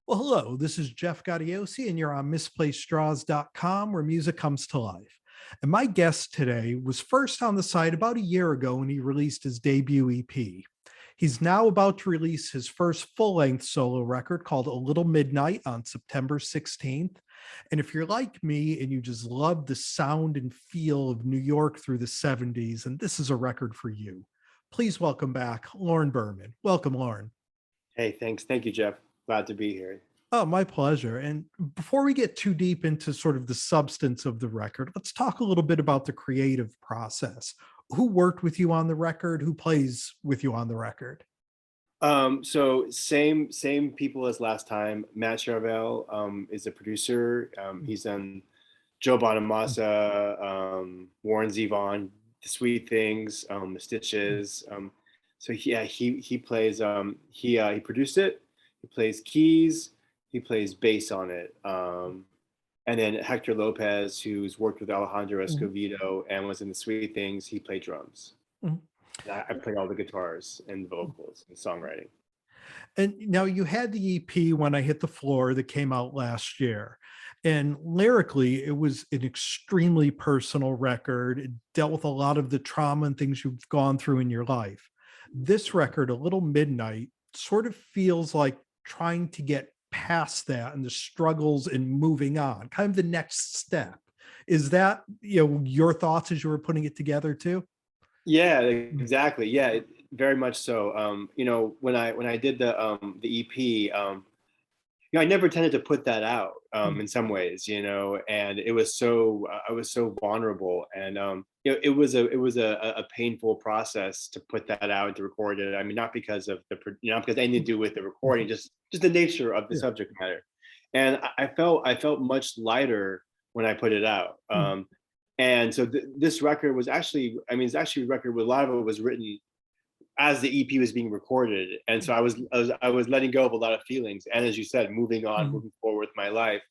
Well, hello, this is Jeff Gaudiosi, and you're on misplacedstraws.com where music comes to life. And my guest today was first on the site about a year ago when he released his debut EP. He's now about to release his first full length solo record called A Little Midnight on September 16th. And if you're like me and you just love the sound and feel of New York through the 70s, and this is a record for you, please welcome back Lorne Behrman. Welcome, Lorne. Hey, thanks. Thank you, Jeff. Glad to be here. Oh, my pleasure. And before we get too deep into sort of the substance of the record, let's talk a little bit about the creative process. Who worked with you on the record? Who plays with you on the record? So same people as last time. Matt Charvel is a producer. He's done Joe Bonamassa, Warren Zevon, The Sweet Things, The Stitches. So he plays. He produced it. He plays keys. He plays bass on it. And then Hector Lopez, who's worked with Alejandro Mhm. Escovedo and was in The Sweet Things, he played drums. Mhm. I play all the guitars and vocals and songwriting. And now you had the EP When I Hit the Floor that came out last year. And lyrically, it was an extremely personal record. It dealt with a lot of the trauma and things you've gone through in your life. This record, A Little Midnight, sort of feels like trying to get past that and the struggles and moving on, kind of the next step. Is that, your thoughts as you were putting it together too? Yeah, Mm, exactly. Yeah, very much so. When I did the EP, I never tended to put that out mm, in some ways, and it was so I was so vulnerable, and it was a painful process to put that out and to record it. I mean, not because of not because anything to do with the recording, mhm. just the nature of the Yeah. subject matter. And I felt much lighter when I put it out. Mm, And so this record was actually, I mean, it's actually a record where a lot of it was written as the EP was being recorded, and so I was letting go of a lot of feelings, and as you said, moving on, mm, moving forward with my life.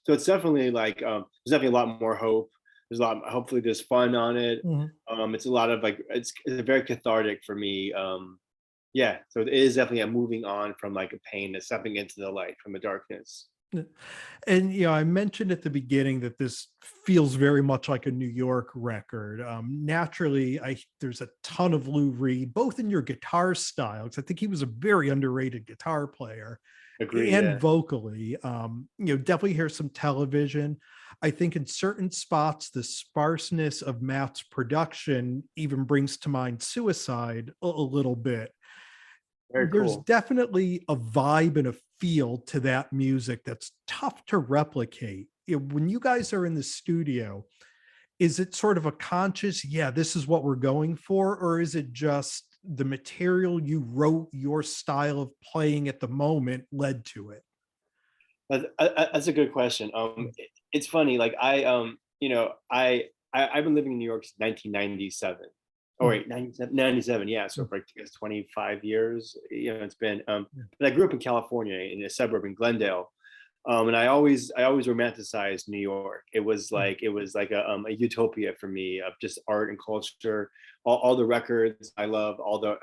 So it's definitely like there's definitely a lot more hope. There's a lot. Hopefully, there's fun on it. mhm. It's a lot of like it's very cathartic for me. Yeah, so it is definitely a moving on from like a pain to stepping into the light from the darkness. Yeah. And I mentioned at the beginning that this feels very much like a New York record. Naturally, I there's a ton of Lou Reed, both in your guitar style, because I think he was a very underrated guitar player, Agree. and Yeah. vocally. Definitely hear some television. I think in certain spots, the sparseness of Matt's production even brings to mind Suicide a little bit. Very There's cool. definitely a vibe and a feel to that music that's tough to replicate. When you guys are in the studio, is it sort of a conscious, yeah, this is what we're going for, or is it just the material you wrote, your style of playing at the moment led to it? That's a good question. Mm, It's funny. Like I've been living in New York since 1997. Oh mm, wait, 97. Yeah, so mm, for I guess 25 years. It's been. mm, But I grew up in California in a suburb in Glendale, and I always romanticized New York. It was like a utopia for me of just art and culture, all the records I love, all the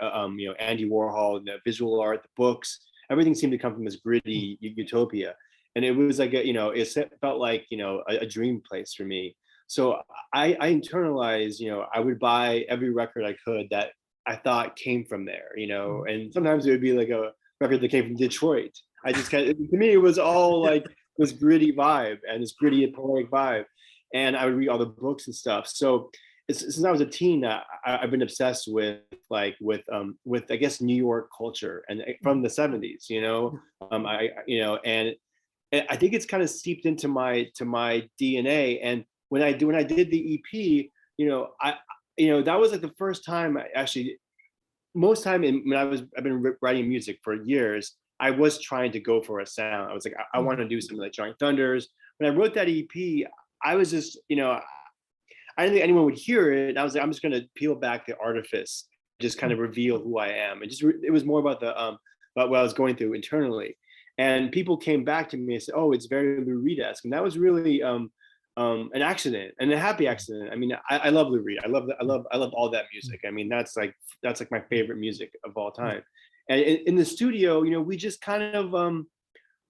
Andy Warhol, the visual art, the books, everything seemed to come from this mm, gritty utopia, and it was like it felt like a dream place for me. So I internalized, I would buy every record I could that I thought came from there, mm. and sometimes it would be like a record that came from Detroit. I just kind of, to me, it was all like this gritty vibe and this gritty poetic vibe. And I would read all the books and stuff. So since I was a teen, I've been obsessed with with I guess New York culture and from the 70s, and I think it's kind of seeped into my DNA. And when I did the EP, that was like the first time I actually most time when I've been writing music for years, I was trying to go for a sound. I was like, I want Mhm, to do something like Giant Thunders. When I wrote that EP, I was just, I didn't think anyone would hear it. I was like, I'm just gonna peel back the artifice, just kind mhm, of reveal who I am. And it was more about the about what I was going through internally. And people came back to me and said, "Oh, it's very Lou Reed-esque," and that was really an accident and a happy accident. I mean, I love Lou Reed. mhm, I love all that mhm, music. I mean, that's like my mhm, favorite music of all mhm, time. And in the studio, we just kind of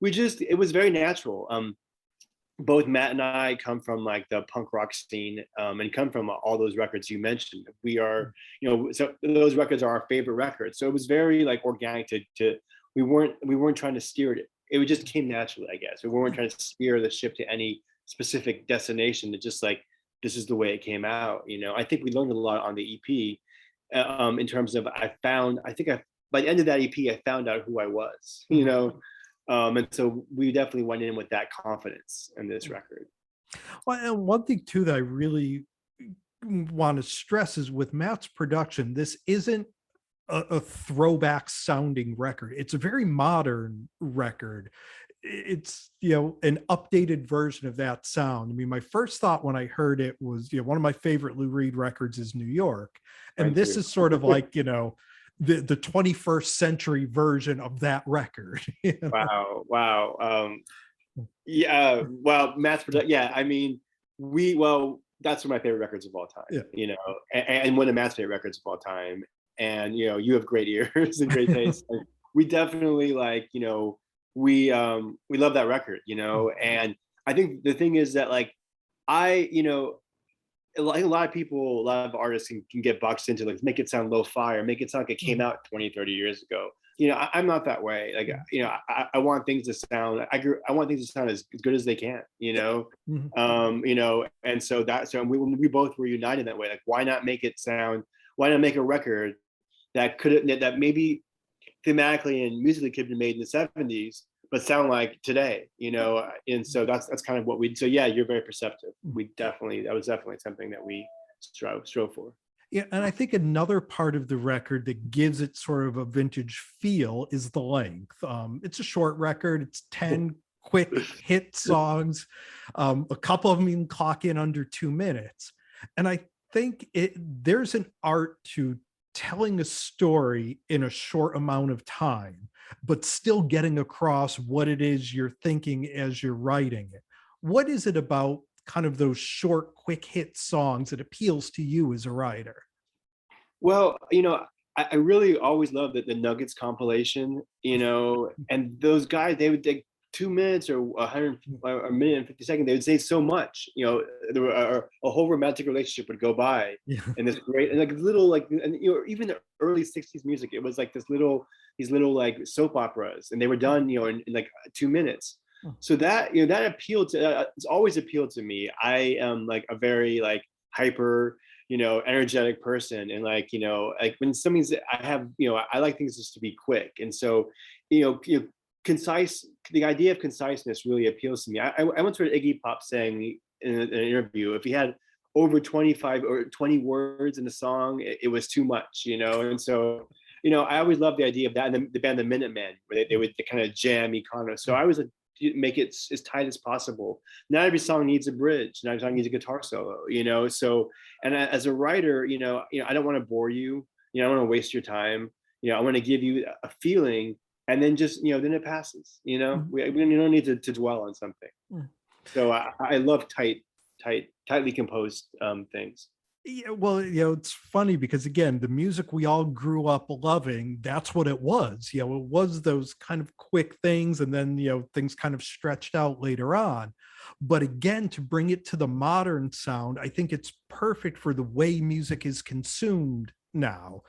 it was very natural. Both Matt and I come from like the punk rock scene, and come from all those records you mentioned. We are, so those records are our favorite records. So it was very like organic to we weren't trying to steer it. It just came naturally, I guess. We weren't trying to steer the ship to any specific destination. It just like, this is the way it came out. I think we learned a lot on the EP, in terms of by the end of that EP, I found out who I was, and so we definitely went in with that confidence in this record. Well, and one thing too that I really want to stress is with Matt's production, this isn't a throwback sounding record. It's a very modern record. It's an updated version of that sound. I mean, my first thought when I heard it was, one of my favorite Lou Reed records is New York, and Mine this too. is sort of like the 21st century version of that record. Wow. Yeah. Well, Matt's production. Yeah. I mean, that's one of my favorite records of all time. Yeah. And one of Matt's favorite records of all time. And you have great ears and great taste. And we definitely we love that record. And I think the thing is that like a lot of people, a lot of artists can get boxed into like make it sound lo-fi or make it sound like it came out 20-30 years ago. I'm not that way. Like, I want things to sound, I want things to sound as good as they can, and so we both were united that way. Like, why not make a record that maybe thematically and musically could have been made in the 70s, but sound like today, and so that's kind of what so yeah, you're very perceptive. That was definitely something that we strove for. Yeah, and I think another part of the record that gives it sort of a vintage feel is the length. It's a short record. It's 10 quick hit songs. A couple of them even clock in under 2 minutes. And I think there's an art to telling a story in a short amount of time, but still getting across what it is you're thinking as you're writing it. What is it about kind of those short, quick hit songs that appeals to you as a writer? Well, I really always loved the Nuggets compilation, and those guys, they would take 2 minutes or a minute and 50 seconds. They would say so much, there were a whole romantic relationship would go by, and this great, and like little, like, and even the early 60s music, it was like these little like soap operas, and they were done, in like 2 minutes. So that, that appealed to, it's always appealed to me. I am like a very like hyper, energetic person. And like, like when something's, I have, I like things just to be quick. And so, concise, the idea of conciseness really appeals to me. I once heard Iggy Pop saying in an interview, if he had over 25 or 20 words in the song, it was too much, and so, I always loved the idea of that. And the band, the Minutemen, where they would kind of jam econo. So I was like, make it as tight as possible. Not every song needs a bridge. Not every song needs a guitar solo, so, and as a writer, I don't want to bore you, I don't want to waste your time. I want to give you a feeling, and then just, then it passes, we don't need to dwell on something. So I love tightly composed things. Yeah, well, it's funny because again, the music we all grew up loving, that's what it was. It was those kind of quick things, and then things kind of stretched out later on. But again, to bring it to the modern sound, I think it's perfect for the way music is consumed now.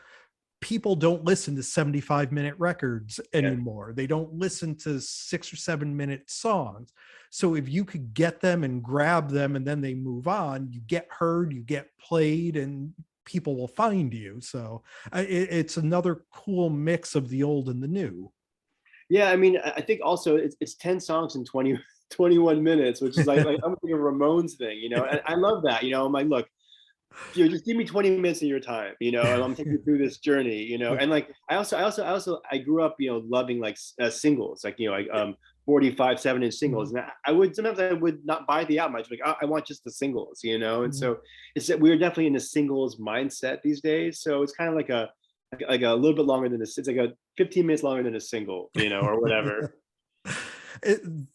People don't listen to 75-minute records anymore. Yeah. They don't listen to 6 or 7 minute songs. So if you could get them and grab them and then they move on, you get heard, you get played, and people will find you. So it's another cool mix of the old and the new. Yeah, I mean, I think also it's 10 songs in 21 minutes, which is like I'm thinking a Ramones thing, and I love that. I'm like, look, just give me 20 minutes of your time, and I'm taking you through this journey, and like I grew up, loving like singles, like 45 7-inch singles, and I would not buy the album. I'd be like, I want just the singles, and so it's that we're definitely in a singles mindset these days. So it's kind of like a little bit longer than it's like a 15 minutes longer than a single, or whatever.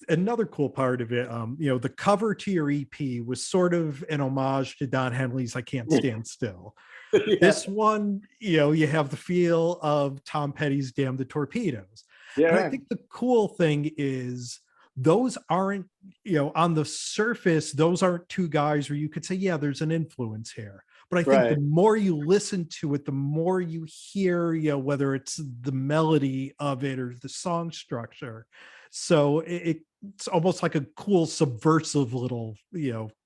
Another cool part of it, the cover to your EP was sort of an homage to Don Henley's I Can't Stand Still. Yeah. This one, you have the feel of Tom Petty's Damn the Torpedoes. And I Yeah, think the cool thing is those aren't, on the surface, those aren't two guys where you could say, yeah, there's an influence here. But I think the right. more you listen to it, the more you hear, whether it's the melody of it or the song structure. So it's almost like a cool subversive little,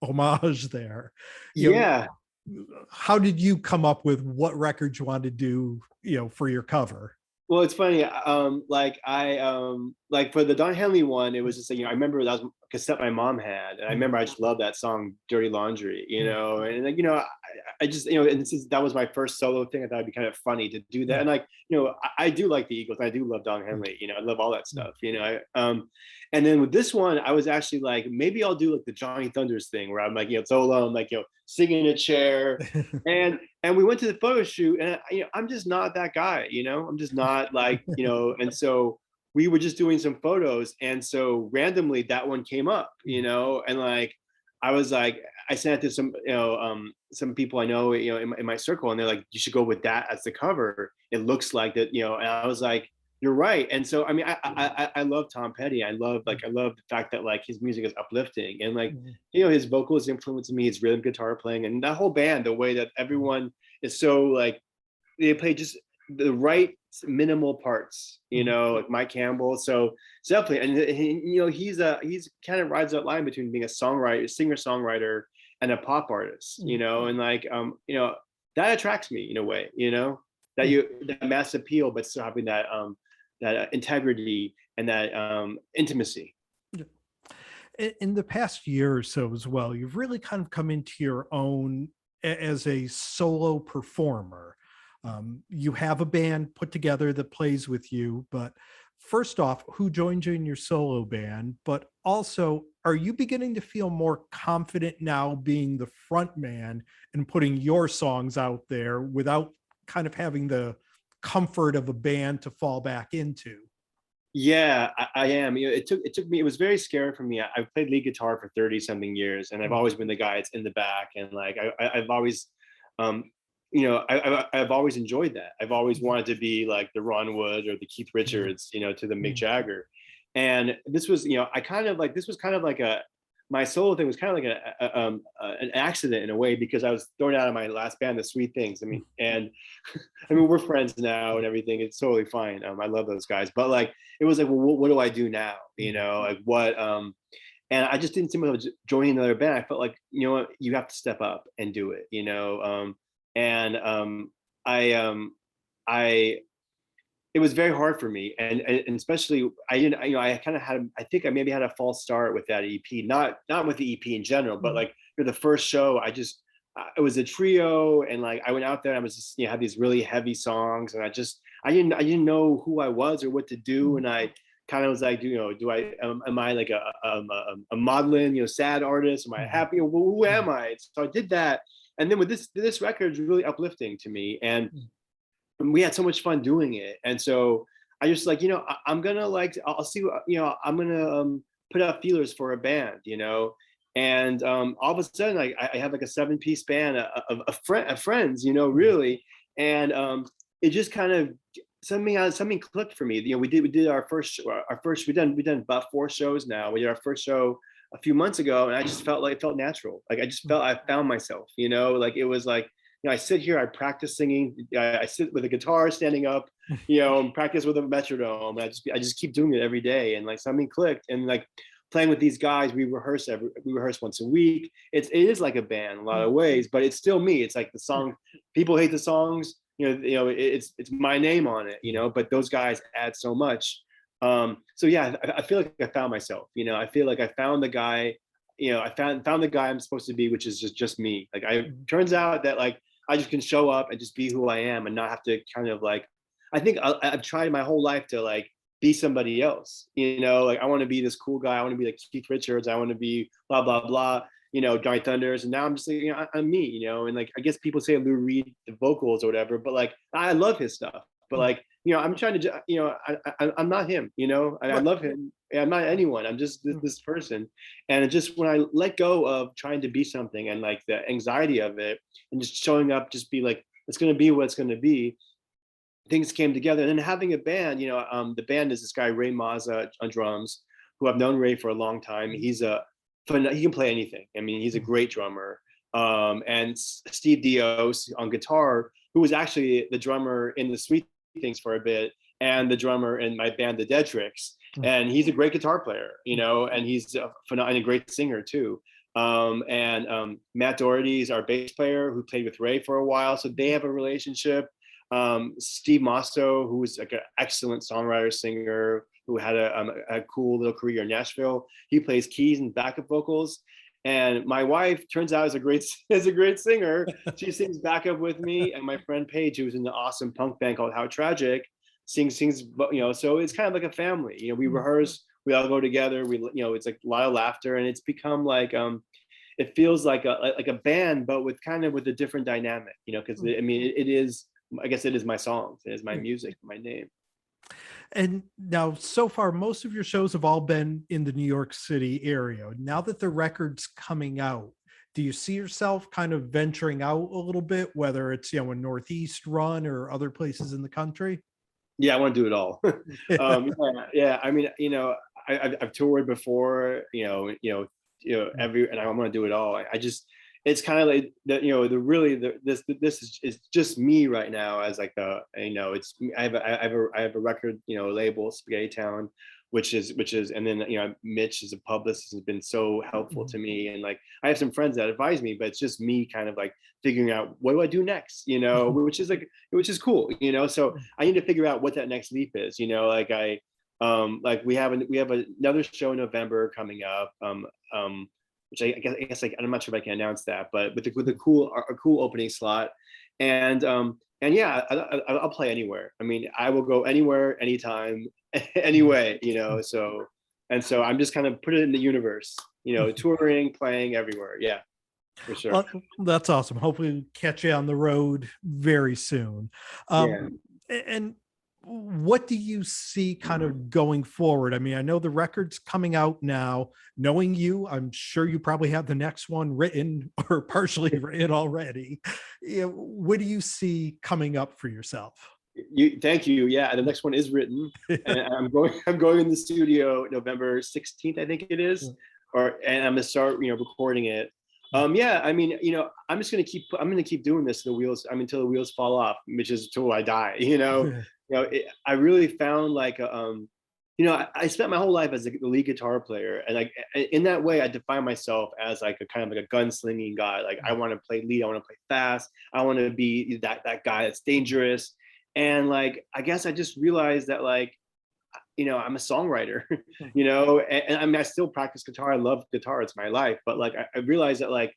homage there. You Yeah. How did you come up with what record you wanted to do, for your cover? Well, it's funny. Like like for the Don Henley one, it was just I remember that was a cassette my mom had, and I remember I just loved that song, "Dirty Laundry," and like I just and that was my first solo thing. I thought it'd be kind of funny to do that, and like I do like the Eagles, I do love Don Henley, I love all that stuff, and then with this one, I was actually like, maybe I'll do like the Johnny Thunders thing, where I'm like solo, I'm like singing in a chair, and we went to the photo shoot, and I'm just not that guy, I'm just not like and so we were just doing some photos, and so randomly that one came up, and like I was like, I sent it to some people I know, in my circle, and they're like, you should go with that as the cover, it looks like that, and I was like, you're right. And so I mean, I love Tom Petty. I love the fact that like his music is uplifting, and like his vocals influenced me, his rhythm guitar playing, and that whole band, the way that everyone is so like, they play just the right minimal parts, like Mike Campbell. So definitely, and he's kind of rides that line between being a songwriter, singer songwriter, and a pop artist, and like that attracts me in a way, that mass appeal, but still having that integrity and that intimacy. In the past year or so as well, you've really kind of come into your own as a solo performer. You have a band put together that plays with you, but first off, who joined you in your solo band? But also, are you beginning to feel more confident now being the front man and putting your songs out there without kind of having the comfort of a band to fall back into? Yeah, I am. It took me. It was very scary for me. I've played lead guitar for 30 something years, and I've always been the guy that's in the back. And like I've always, um, I've always enjoyed that. I've always wanted to be like the Ron Wood or the Keith Richards, to the Mick Jagger. And this was, I kind of like, this was kind of like my solo thing was kind of like an accident in a way, because I was thrown out of my last band, the Sweet Things. I mean, and I mean, we're friends now and everything. It's totally fine. I love those guys, but like, it was like, well, what do I do now? Like what, and I just didn't see myself joining another band. I felt like, what, you have to step up and do it, and I, I, it was very hard for me, and especially I didn't, I kind of had, I think I maybe had a false start with that EP, not with the EP in general, but like for the first show, it was a trio, and like I went out there and I was just had these really heavy songs, and I didn't know who I was or what to do, and I kind of was like, do I am I like a maudlin, sad artist? Am I happy? Who am I? So I did that, and then with this record is really uplifting to me, and we had so much fun doing it. And so I just like, I'm gonna like, I'll see, I'm gonna put out feelers for a band, and all of a sudden I have like a 7-piece band of friends, really. And it just kind of, something clicked for me. We did our first we've done about 4 shows now. We did our first show a few months ago, and I just felt like it felt natural. Like I just felt I found myself, like it was like, I sit here, I practice singing. I sit with a guitar standing up, and practice with a metronome. And I just keep doing it every day. And like something clicked, and like playing with these guys, we rehearse once a week. It is like a band in a lot of ways, but it's still me. It's like the song, people hate the songs, it's my name on it, but those guys add so much. So yeah, I feel like I found myself, I feel like I found the guy, I found the guy I'm supposed to be, which is just me. Like turns out that like, I just can show up and just be who I am and not have to kind of like, I think I've tried my whole life to like be somebody else, like I want to be this cool guy. I want to be like Keith Richards. I want to be blah, blah, blah, Johnny Thunders. And now I'm just like, I'm me, and like, I guess people say Lou Reed, the vocals or whatever, but like, I love his stuff, but like, I'm trying to, I'm not him, I love him. I'm not anyone. I'm just this person. And it just, when I let go of trying to be something and like the anxiety of it and just showing up, just be like, it's going to be what it's going to be. things came together. And then having a band, the band is this guy Ray Mazza on drums, who I've known Ray for a long time. He can play anything. I mean, he's a great drummer. And Steve Dios on guitar, who was actually the drummer in the Sweet Things for a bit, and the drummer in my band, the Dead Tricks. And he's a great guitar player, and he's a great singer too. Matt Doherty is our bass player, who played with Ray for a while, so they have a relationship. Steve Mosso, who was like an excellent songwriter, singer, who had a cool little career in Nashville. He plays keys and backup vocals. And my wife turns out is a great singer. She sings backup with me, and my friend Paige, who's in the awesome punk band called How Tragic, sings. So it's kind of like a family. We rehearse, we all go together. It's like a lot of laughter, and it's become like it feels like a band, but with a different dynamic. Because it is. I guess it is my songs, it is my music, my name. And now, so far, most of your shows have all been in the New York City area. Now that the record's coming out, do you see yourself kind of venturing out a little bit, whether it's, a Northeast run or other places in the country? Yeah, I want to do it all. Yeah. I mean, I've toured before, and I want to do it all. It's kind of like that, this is just me right now as like it's I have a record label, Spaghetti Town, which is and then Mitch is a publicist, has been so helpful to me, and like I have some friends that advise me, but it's just me kind of like figuring out what do I do next, which is cool, so I need to figure out what that next leap is, like we have another show in November coming up, which I guess like I'm not sure if I can announce that, but with a cool opening slot, and yeah, I'll play anywhere. I mean, I will go anywhere, anytime, anyway. So I'm just kind of put it in the universe. Touring, playing everywhere. Yeah, for sure. Well, that's awesome. Hopefully, we'll catch you on the road very soon. And what do you see kind of going forward? I mean, I know the record's coming out now. Knowing you, I'm sure you probably have the next one written or partially written already. What do you see coming up for yourself? Thank you. Yeah, the next one is written, and I'm going in the studio November 16th, I think it is, and I'm gonna start recording it. Yeah, I mean, I'm gonna keep doing this until the wheels fall off, which is until I die. I really found like I spent my whole life as the lead guitar player, and like in that way I define myself as like a kind of like a gunslinging guy. Like I want to play lead, I want to play fast, I want to be that guy that's dangerous. And like I guess I just realized that like I'm a songwriter, and I mean I still practice guitar, I love guitar, it's my life, but like I realized that like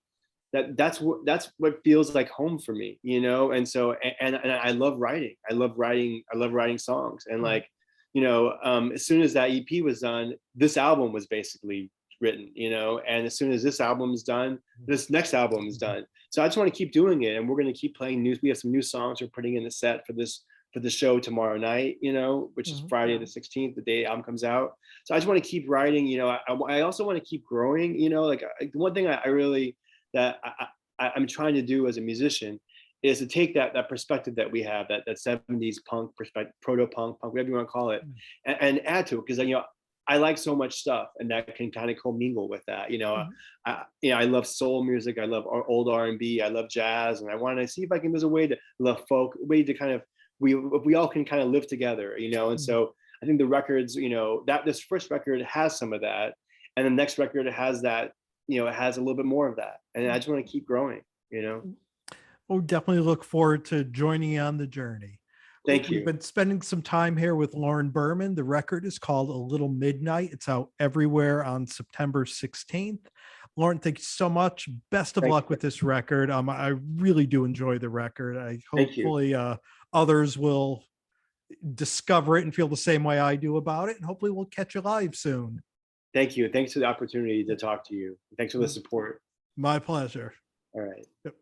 that's what feels like home for me, and so and I love writing, I love writing songs, and like as soon as that EP was done, this album was basically written, and as soon as this album is done, this next album is done. So I just want to keep doing it, and we're going to keep playing we have some new songs we're putting in the set for the show tomorrow night, which is Friday the 16th, the day the album comes out. So I just want to keep writing, I also want to keep growing, like one thing I really that I'm trying to do as a musician is to take that perspective that we have, that 70s punk perspective, proto-punk, whatever you want to call it, and add to it, because I like so much stuff, and that can kind of commingle with that. I love soul music, I love old R&B, I love jazz, and I want to see if there's a way to love folk, a way to kind of we all can kind of live together, and so I think the records, that this first record has some of that, and the next record has that, it has a little bit more of that, and I just want to keep growing. We'll definitely look forward to joining you on the journey. Thank you. We've been spending some time here with Lorne Behrman. The record is called A Little Midnight. It's out everywhere on September 16th. Lorne, thank you so much. Best of luck with this record. I really do enjoy the record. Hopefully others will discover it and feel the same way I do about it. And hopefully we'll catch you live soon. Thank you. Thanks for the opportunity to talk to you. Thanks for the support. My pleasure. All right. Yep.